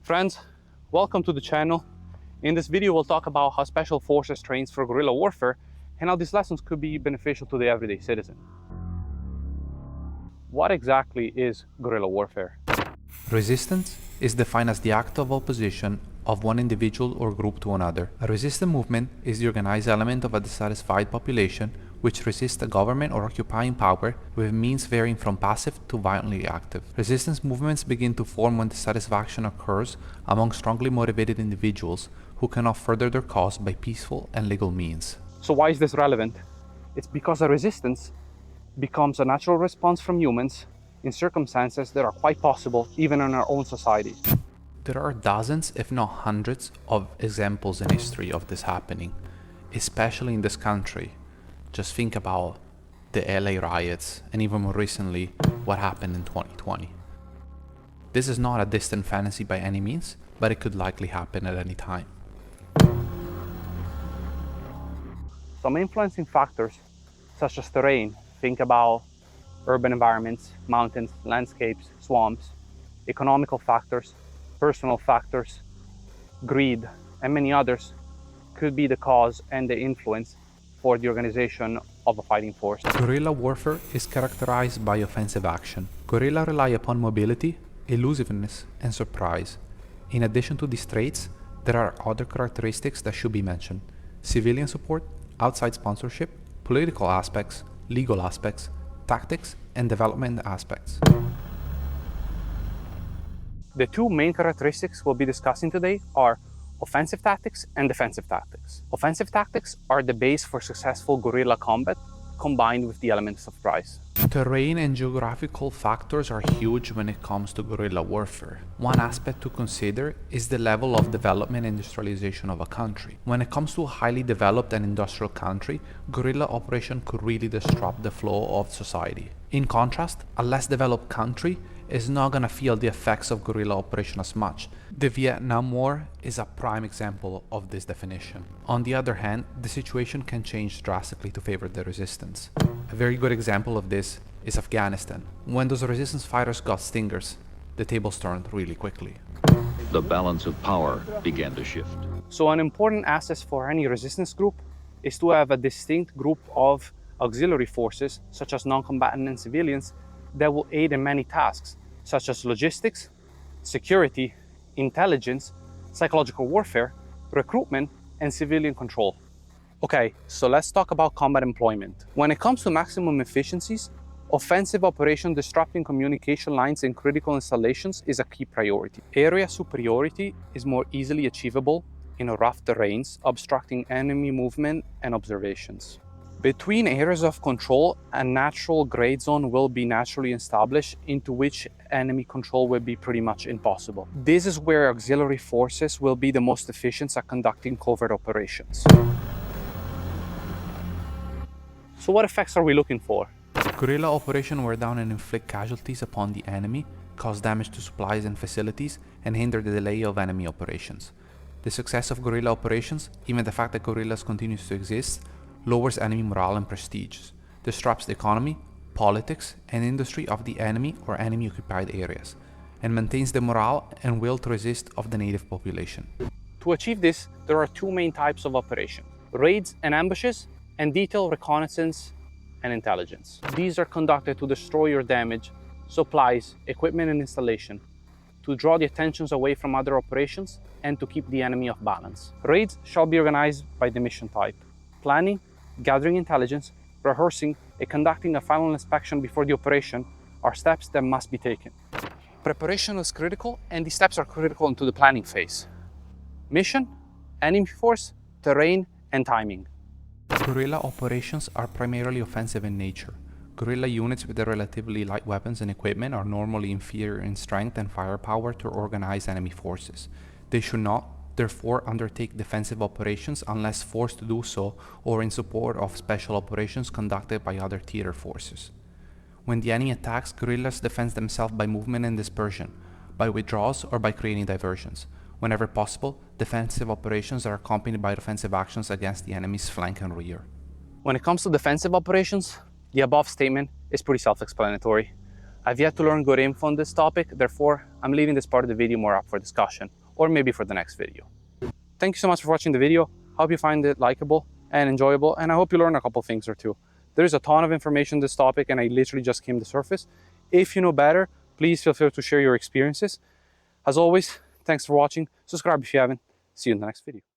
Friends, welcome to the channel. In this video, we'll talk about how Special Forces trains for guerrilla warfare and how these lessons could be beneficial to the everyday citizen. What exactly is guerrilla warfare? Resistance is defined as the act of opposition of one individual or group to another. A resistant movement is the organized element of a dissatisfied population which resists a government or occupying power with means varying from passive to violently active. Resistance movements begin to form when dissatisfaction occurs among strongly motivated individuals who cannot further their cause by peaceful and legal means. So why is this relevant? It's because a resistance becomes a natural response from humans in circumstances that are quite possible even in our own societies. There are dozens, if not hundreds, of examples in history of this happening, especially in this country. Just think about the LA riots and even more recently what happened in 2020. This is not a distant fantasy by any means, but it could likely happen at any time. Some influencing factors such as terrain, think about urban environments, mountains, landscapes, swamps, economical factors, personal factors, greed, and many others could be the cause and the influence for the organization of a fighting force. Guerrilla warfare is characterized by offensive action. Guerrilla rely upon mobility, elusiveness, and surprise. In addition to these traits, there are other characteristics that should be mentioned: civilian support, outside sponsorship, political aspects, legal aspects, tactics, and development aspects. The two main characteristics we'll be discussing today are offensive tactics and defensive tactics. Offensive tactics are the base for successful guerrilla combat combined with the element of surprise. Terrain and geographical factors are huge when it comes to guerrilla warfare. One aspect to consider is the level of development and industrialization of a country. When it comes to a highly developed and industrial country, guerrilla operation could really disrupt the flow of society. In contrast, a less developed country is not gonna feel the effects of guerrilla operation as much. The Vietnam War is a prime example of this definition. On the other hand, the situation can change drastically to favor the resistance. A very good example of this is Afghanistan. When those resistance fighters got stingers, the tables turned really quickly. The balance of power began to shift. So an important asset for any resistance group is to have a distinct group of auxiliary forces, such as non-combatant and civilians, that will aid in many tasks, such as logistics, security, intelligence, psychological warfare, recruitment, and civilian control. Okay, so let's talk about combat employment. When it comes to maximum efficiencies, offensive operation disrupting communication lines and critical installations is a key priority. Area superiority is more easily achievable in rough terrains, obstructing enemy movement and observations. Between areas of control, a natural grade zone will be naturally established into which enemy control will be pretty much impossible. This is where auxiliary forces will be the most efficient at conducting covert operations. So what effects are we looking for? Guerrilla operation wear down and inflict casualties upon the enemy, cause damage to supplies and facilities, and hinder the delay of enemy operations. The success of guerrilla operations, even the fact that guerrillas continues to exist, lowers enemy morale and prestige, disrupts the economy, politics, and industry of the enemy or enemy-occupied areas, and maintains the morale and will to resist of the native population. To achieve this, there are two main types of operation: raids and ambushes, and detailed reconnaissance and intelligence. These are conducted to destroy or damage supplies, equipment, and installation, to draw the attentions away from other operations, and to keep the enemy off balance. Raids shall be organized by the mission type: planning, gathering intelligence, rehearsing, and conducting a final inspection before the operation are steps that must be taken. Preparation is critical, and these steps are critical into the planning phase: mission, enemy force, terrain, and timing. Guerrilla operations are primarily offensive in nature. Guerrilla units with relatively light weapons and equipment are normally inferior in strength and firepower to organized enemy forces. They should not, therefore, undertake defensive operations unless forced to do so or in support of special operations conducted by other theater forces. When the enemy attacks, guerrillas defend themselves by movement and dispersion, by withdrawals, or by creating diversions. Whenever possible, defensive operations are accompanied by offensive actions against the enemy's flank and rear. When it comes to defensive operations, the above statement is pretty self-explanatory. I've yet to learn good info on this topic, therefore I'm leaving this part of the video more up for discussion, or maybe for the next video. Thank you so much for watching the video. Hope you find it likable and enjoyable, and I hope you learn a couple things or two. There's a ton of information on this topic and I literally just skimmed the surface. If you know better, please feel free to share your experiences. As always, thanks for watching. Subscribe if you haven't. See you in the next video.